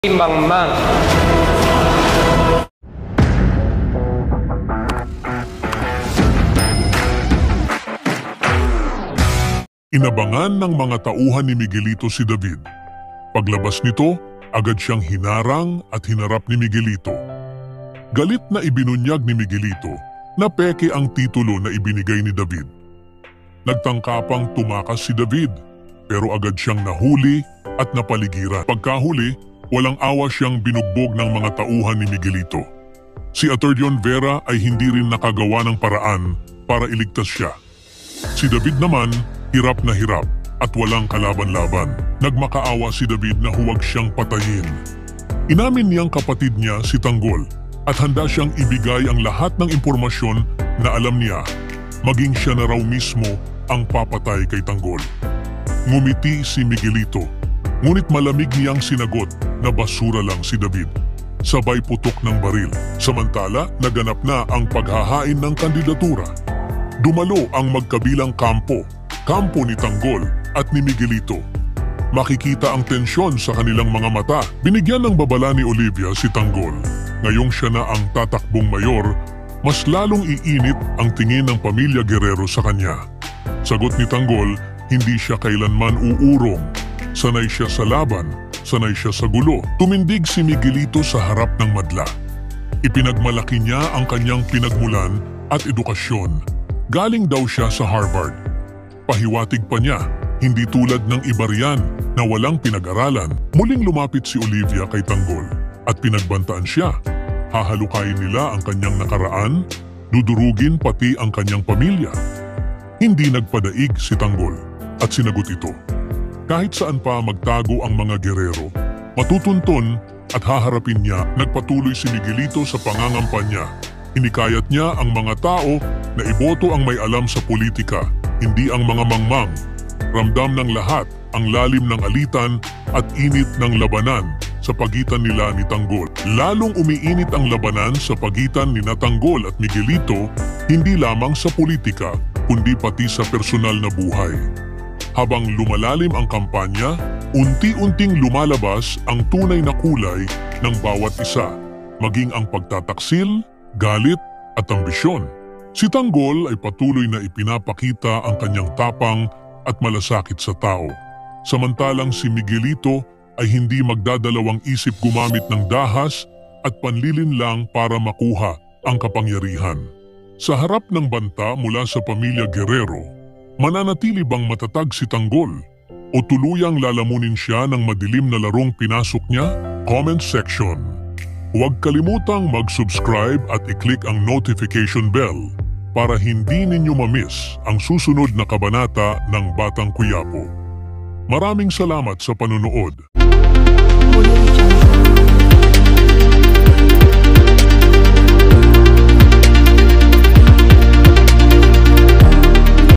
Mangmang. Inabangan ng mga tauhan ni Miguelito si David. Paglabas nito, agad siyang hinarang at hinarap ni Miguelito. Galit na ibinunyag ni Miguelito na peke ang titulo na ibinigay ni David. Nagtangkapang tumakas si David, pero agad siyang nahuli at napaligiran. Pagkahuli, walang awa siyang binugbog ng mga tauhan ni Miguelito. Si Aturdion Vera ay hindi rin nakagawa ng paraan para iligtas siya. Si David naman, hirap na hirap at walang kalaban-laban. Nagmakaawa si David na huwag siyang patayin. Inamin niyang kapatid niya si Tanggol at handa siyang ibigay ang lahat ng impormasyon na alam niya, maging siya na raw mismo ang papatay kay Tanggol. Ngumiti si Miguelito, ngunit malamig niyang sinagot na basura lang si David. Sabay putok ng baril. Samantala, naganap na ang paghahain ng kandidatura. Dumalo ang magkabilang kampo ni Tanggol at ni Miguelito. Makikita ang tensyon sa kanilang mga mata. Binigyan ng babala ni Olivia si Tanggol. Ngayong siya na ang tatakbong mayor, mas lalong iinit ang tingin ng pamilya Guerrero sa kanya. Sagot ni Tanggol, hindi siya kailanman uurong. Sanay siya sa laban, sanay siya sa gulo. Tumindig si Miguelito sa harap ng madla. Ipinagmalaki niya ang kanyang pinagmulan at edukasyon. Galing daw siya sa Harvard. Pahiwatig pa niya, hindi tulad ng iba riyan na walang pinag-aralan. Muling lumapit si Olivia kay Tanggol at pinagbantaan siya. Hahalukayin nila ang kanyang nakaraan, dudurugin pati ang kanyang pamilya. Hindi nagpadaig si Tanggol at sinagot ito. Kahit saan pa magtago ang mga Guerrero, matutunton at haharapin niya. Nagpatuloy si Miguelito sa pangangampanya. Hinikayat niya ang mga tao na iboto ang may alam sa politika, hindi ang mga mangmang. Ramdam ng lahat ang lalim ng alitan at init ng labanan sa pagitan nila ni Tanggol. Lalong umiinit ang labanan sa pagitan ni Tanggol at Miguelito, hindi lamang sa politika, kundi pati sa personal na buhay. Habang lumalalim ang kampanya, unti-unting lumalabas ang tunay na kulay ng bawat isa, maging ang pagtataksil, galit at ambisyon. Si Tanggol ay patuloy na ipinapakita ang kanyang tapang at malasakit sa tao. Samantalang si Miguelito ay hindi magdadalawang isip gumamit ng dahas at panlilinlang para makuha ang kapangyarihan. Sa harap ng banta mula sa pamilya Guerrero, mananatili bang matatag si Tanggol o tuluyang lalamunin siya ng madilim na larong pinasok niya? Comment section. Huwag kalimutang mag-subscribe at i-click ang notification bell para hindi ninyo ma-miss ang susunod na kabanata ng Batang Quiapo. Maraming salamat sa panunood.